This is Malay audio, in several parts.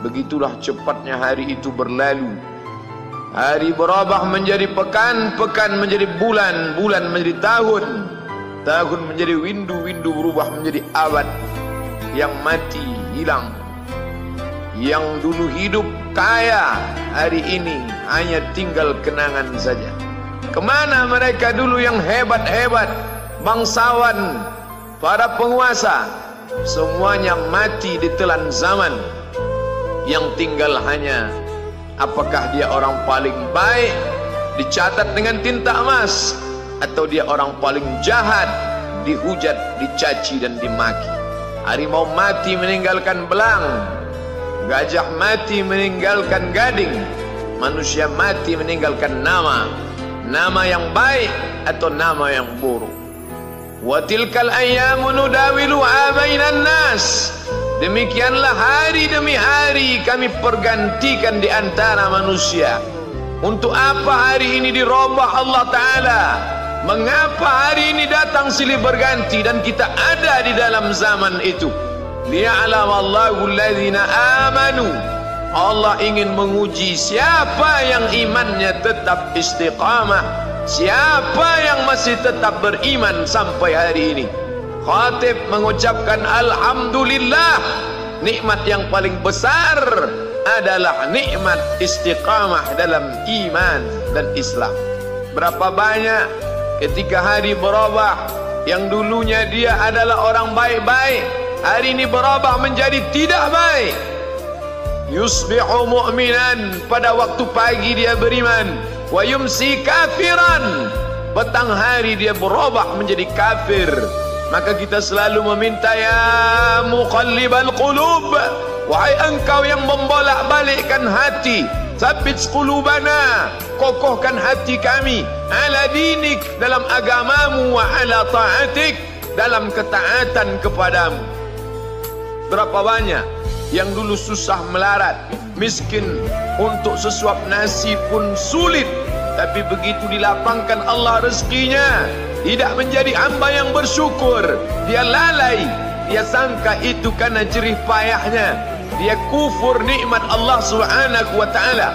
Begitulah cepatnya hari itu berlalu. Hari berubah menjadi pekan, pekan menjadi bulan, bulan menjadi tahun, tahun menjadi windu, windu berubah menjadi abad. Yang mati hilang, yang dulu hidup kaya, hari ini hanya tinggal kenangan saja. Kemana mereka dulu yang hebat-hebat, bangsawan, para penguasa? Semuanya mati ditelan zaman. Yang tinggal hanya apakah dia orang paling baik, dicatat dengan tinta emas, atau dia orang paling jahat, dihujat, dicaci dan dimaki. Harimau mati meninggalkan belang, gajah mati meninggalkan gading, manusia mati meninggalkan nama, nama yang baik atau nama yang buruk. Wa tilkal ayyamu nudawiluha bainan nas. Demikianlah hari demi hari kami pergantikan di antara manusia. Untuk apa hari ini dirubah Allah Ta'ala? Mengapa hari ini datang silih berganti dan kita ada di dalam zaman itu? Liya'lamallahu alladhina amanu. Allah ingin menguji siapa yang imannya tetap istiqamah, siapa yang masih tetap beriman sampai hari ini. Khatib mengucapkan alhamdulillah, nikmat yang paling besar adalah nikmat istiqamah dalam iman dan Islam. Berapa banyak ketika hari berubah, yang dulunya dia adalah orang baik-baik, hari ini berubah menjadi tidak baik. Yusbihu mu'minan, pada waktu pagi dia beriman, wa yumsi kafiran, petang hari dia berubah menjadi kafir. Maka kita selalu meminta, ya muqallibal qulub, wahai engkau yang membolak-balikkan hati, tsabbit qulubana, kokohkan hati kami, ala dinik, dalam agamamu, wa ala ta'atik, dalam ketaatan kepadamu. Berapa banyak yang dulu susah melarat, miskin, untuk sesuap nasi pun sulit, tapi begitu dilapangkan Allah rezekinya, tidak menjadi hamba yang bersyukur. Dia lalai, dia sangka itu karena jerih payahnya, dia kufur nikmat Allah Subhanahu wa ta'ala.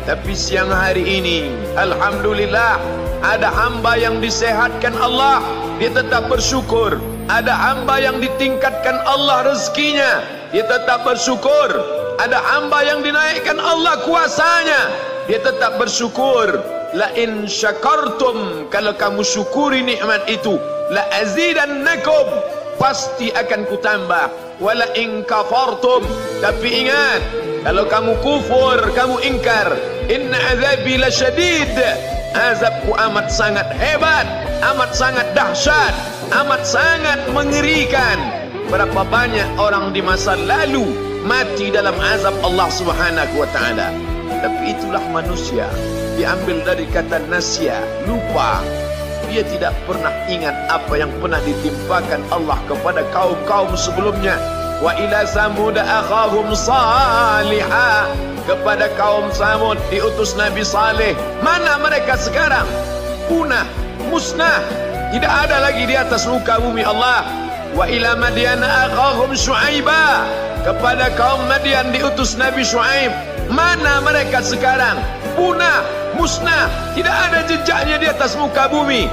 Tapi siang hari ini alhamdulillah, ada hamba yang disehatkan Allah, dia tetap bersyukur. Ada hamba yang ditingkatkan Allah rezekinya, dia tetap bersyukur. Ada hamba yang dinaikkan Allah kuasanya, dia tetap bersyukur. La in syakartum, kalau kamu syukuri nikmat itu, la azidannakum, pasti akan kutambah. Wala in kafartum, tapi ingat, kalau kamu kufur, kamu ingkar, inna azabi lasyadid, azabku amat sangat hebat, amat sangat dahsyat, amat sangat mengerikan. Berapa banyak orang di masa lalu mati dalam azab Allah Subhanahu wa ta'ala. Tapi itulah manusia, diambil dari kata nasya, lupa. Dia tidak pernah ingat apa yang pernah ditimpakan Allah kepada kaum-kaum sebelumnya. Wa ila samud akhahum salihah, kepada kaum Samud diutus Nabi Saleh. Mana mereka sekarang? Punah, musnah, tidak ada lagi di atas muka bumi Allah. Wa ila Madyan akhahum Syuaiba, kepada kaum Madian diutus Nabi Syuaib. Mana mereka sekarang? Punah, musnah, tidak ada jejaknya di atas muka bumi.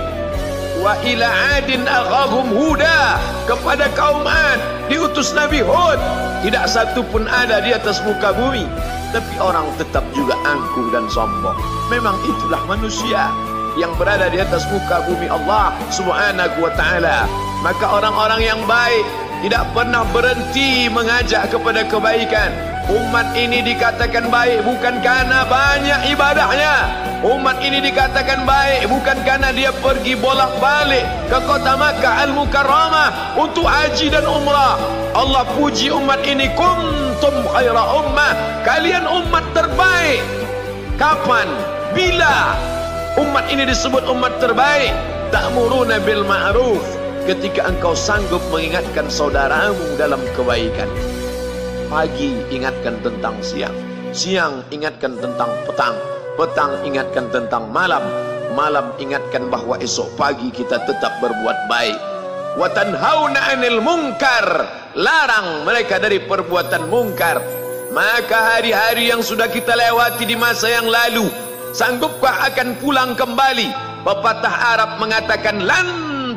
Wa ila Adin akhahum Huda, kepada kaum Ad diutus Nabi Hud. Tidak satu pun ada di atas muka bumi. Tapi orang tetap juga angkuh dan sombong. Memang itulah manusia yang berada di atas muka bumi Allah Subhanahu wa ta'ala. Maka orang-orang yang baik tidak pernah berhenti mengajak kepada kebaikan. Umat ini dikatakan baik bukan karena banyak ibadahnya. Umat ini dikatakan baik bukan karena dia pergi bolak-balik ke kota Makkah Al-Mukarramah untuk haji dan umrah. Allah puji umat ini, kuntum khaira ummah, kalian umat terbaik. Kapan? Bila umat ini disebut umat terbaik? Ta'muruna bil ma'ruf, ketika engkau sanggup mengingatkan saudaramu dalam kebaikan. Pagi ingatkan tentang siang, siang ingatkan tentang petang, petang ingatkan tentang malam, malam ingatkan bahwa esok pagi kita tetap berbuat baik. Wa tanhauna 'anil munkar, larang mereka dari perbuatan mungkar. Maka hari-hari yang sudah kita lewati di masa yang lalu, sanggupkah akan pulang kembali? Pepatah Arab mengatakan lan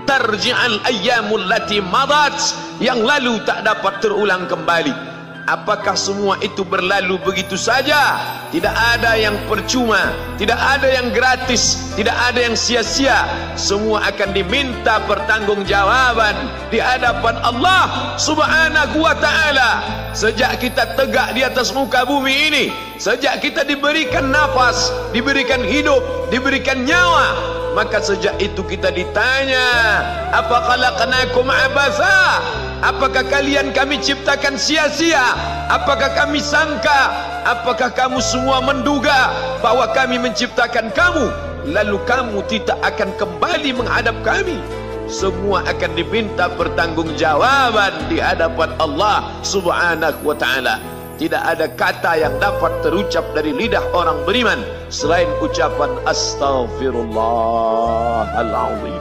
tarji'al ayyamul lati madat, yang lalu tak dapat terulang kembali. Apakah semua itu berlalu begitu saja? Tidak ada yang percuma, tidak ada yang gratis, tidak ada yang sia-sia. Semua akan diminta pertanggungjawaban di hadapan Allah Subhanahu wa ta'ala. Sejak kita tegak di atas muka bumi ini, sejak kita diberikan nafas, diberikan hidup, diberikan nyawa, maka sejak itu kita ditanya, apa khalaqnakum abasa? Apakah kalian kami ciptakan sia-sia? Apakah kami sangka? Apakah kamu semua menduga bahwa kami menciptakan kamu lalu kamu tidak akan kembali menghadap kami? Semua akan diminta pertanggungjawaban di hadapan Allah Subhanahu wa ta'ala. Tidak ada kata yang dapat terucap dari lidah orang beriman selain ucapan Astaghfirullahaladzim.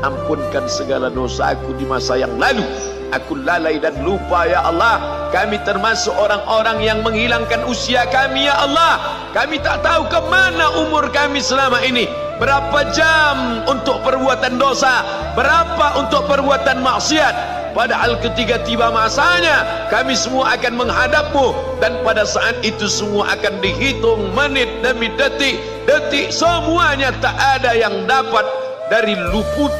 Ampunkan segala dosaku di masa yang lalu. Aku lalai dan lupa ya Allah. Kami termasuk orang-orang yang menghilangkan usia kami ya Allah. Kami tak tahu ke mana umur kami selama ini. Berapa jam untuk perbuatan dosa, berapa untuk perbuatan maksiat. Padahal ketika tiba masanya, kami semua akan menghadapmu. Dan pada saat itu semua akan dihitung menit demi detik. Detik semuanya tak ada yang dapat dari luput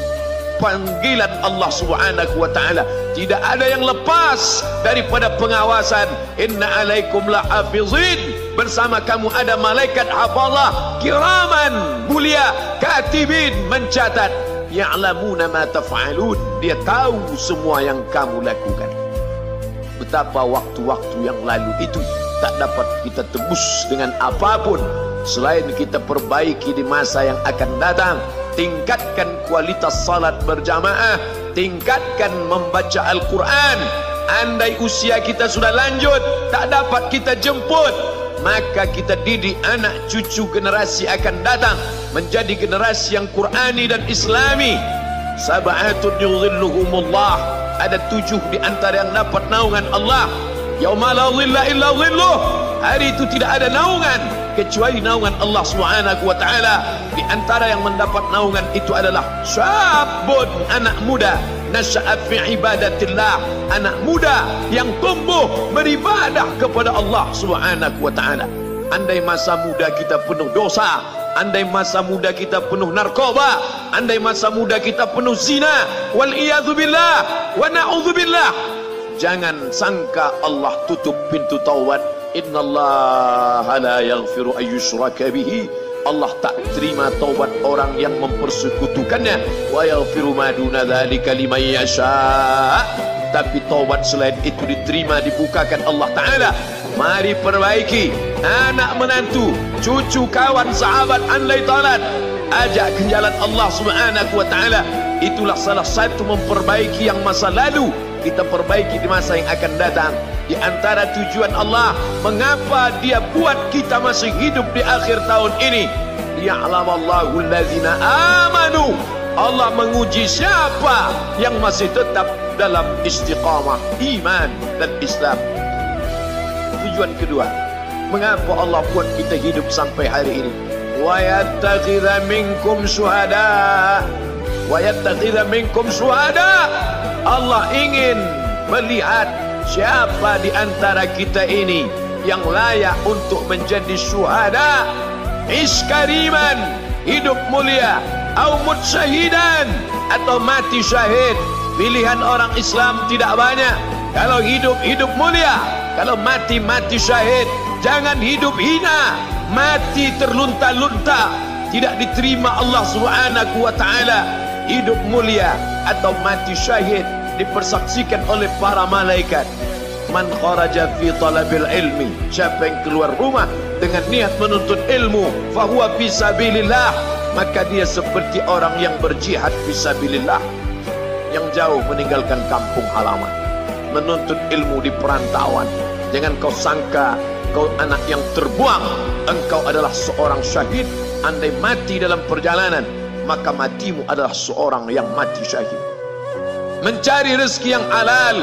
panggilan Allah Subhanahu wa ta'ala. Tidak ada yang lepas daripada pengawasan. Inna alaikum lahafizin. Bersama kamu ada malaikat hafazah kiraman mulia, katibin mencatat, ya'lamuna ma taf'alun. Dia tahu semua yang kamu lakukan. Betapa waktu-waktu yang lalu itu tak dapat kita tebus dengan apapun selain kita perbaiki di masa yang akan datang. Tingkatkan kualitas salat berjamaah, tingkatkan membaca Al-Quran. Andai usia kita sudah lanjut, tak dapat kita jemput, maka kita didik anak cucu generasi akan datang menjadi generasi yang Qurani dan Islami. Sab'atun yudhilluhumullah, ada 7 di antara yang dapat naungan Allah. Yauma la dhilla illa dhilluh, hari itu tidak ada naungan kecuali naungan Allah Subhanahu wa ta'ala. Di antara yang mendapat naungan itu adalah syabun, anak muda, nasya'a fi ibadatillah, anak muda yang tumbuh beribadah kepada Allah Subhanahu wa ta'ala. Andai masa muda kita penuh dosa, andai masa muda kita penuh narkoba, andai masa muda kita penuh zina, wal iyadzu billah wa na'udzu billah, jangan sangka Allah tutup pintu taubat. Innallaha la yaghfiru ayyushraka bihi. Allah tak terima taubat orang yang mempersekutukannya. Wa yaghfiru ma duna dzalika liman yasha. Tapi taubat selain itu diterima, dibukakan Allah Ta'ala. Mari perbaiki anak menantu, cucu, kawan, sahabat, andai talat, ajak ke jalan Allah Subhanahu wa ta'ala. Itulah salah satu memperbaiki yang masa lalu, kita perbaiki di masa yang akan datang. Di antara tujuan Allah mengapa Dia buat kita masih hidup di akhir tahun ini, liya'lamallahu allazina amanu. Allah menguji siapa yang masih tetap dalam istiqamah iman dan Islam. Tujuan kedua, mengapa Allah buat kita hidup sampai hari ini? Wa yattakhidha minkum syuhada, wa yattakhidha minkum syuhada. Allah ingin melihat siapa di antara kita ini yang layak untuk menjadi syuhada. Iskariman, hidup mulia, au mutsyahidan, atau mati syahid. Pilihan orang Islam tidak banyak. Kalau hidup, hidup mulia. Kalau mati, mati syahid. Jangan hidup hina, mati terlunta-lunta, tidak diterima Allah Subhanahu wa ta'ala. Hidup mulia atau mati syahid dipersaksikan oleh para malaikat. Man kharaja fi talabil ilmi, siapa yang keluar rumah dengan niat menuntut ilmu, fahuwa fi sabilillah, maka dia seperti orang yang berjihad fi sabilillah, yang jauh meninggalkan kampung halaman, menuntut ilmu di perantauan. Jangan kau sangka kau anak yang terbuang, engkau adalah seorang syahid. Andai mati dalam perjalanan, maka matimu adalah seorang yang mati syahid. Mencari rezeki yang halal,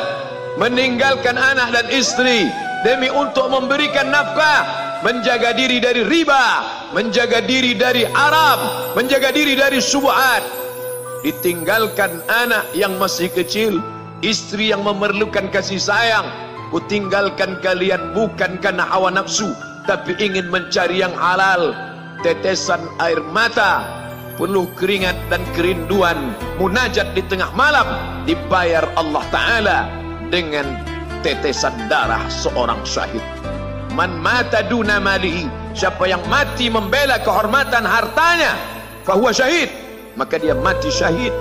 meninggalkan anak dan istri, demi untuk memberikan nafkah, menjaga diri dari riba, menjaga diri dari haram, menjaga diri dari syubhat. Ditinggalkan anak yang masih kecil, istri yang memerlukan kasih sayang. Kutinggalkan kalian bukan karena hawa nafsu, tapi ingin mencari yang halal. Tetesan air mata, penuh keringat dan kerinduan, munajat di tengah malam, dibayar Allah Ta'ala dengan tetesan darah seorang syahid. Man mata duna malihi, siapa yang mati membela kehormatan hartanya, fahuwa syahid, maka dia mati syahid.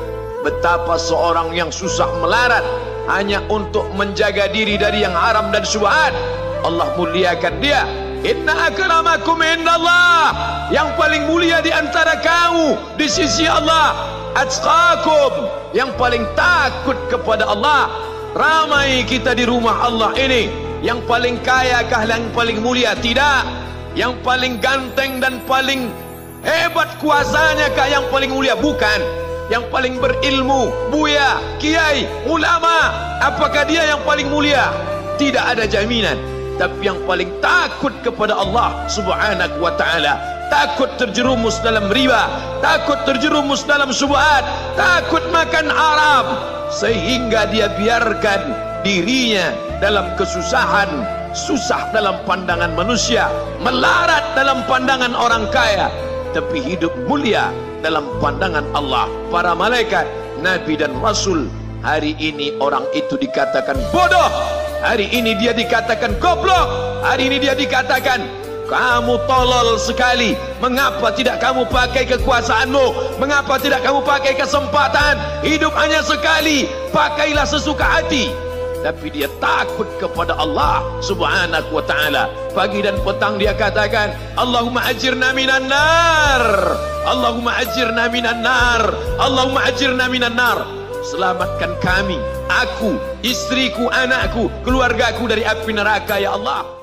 Betapa seorang yang susah melarat hanya untuk menjaga diri dari yang haram dan syubhat, Allah muliakan dia. Inna akramakum indallah, yang paling mulia di antara kamu di sisi Allah, atqakum, yang paling takut kepada Allah. Ramai kita di rumah Allah ini, yang paling kaya kah yang paling mulia? Tidak. Yang paling ganteng dan paling hebat kuasanya kah yang paling mulia? Bukan. Yang paling berilmu, buya, kiai, ulama, apakah dia yang paling mulia? Tidak ada jaminan. Tapi yang paling takut kepada Allah Subhanahu wa ta'ala, takut terjerumus dalam riba, takut terjerumus dalam syubhat, takut makan haram, sehingga dia biarkan dirinya dalam kesusahan, susah dalam pandangan manusia, melarat dalam pandangan orang kaya, tapi hidup mulia dalam pandangan Allah, para malaikat, nabi dan rasul. Hari ini orang itu dikatakan bodoh, hari ini dia dikatakan goblok, hari ini dia dikatakan kamu tolol sekali. Mengapa tidak kamu pakai kekuasaanmu? Mengapa tidak kamu pakai kesempatan? Hidup hanya sekali, pakailah sesuka hati. Tapi dia takut kepada Allah Subhanahu wa ta'ala. Pagi dan petang dia katakan, Allahumma ajirna minan nar, Allahumma ajirna minan nar, Allahumma ajirna minan nar. Selamatkan kami, aku, istriku, anakku, keluargaku dari api neraka ya Allah.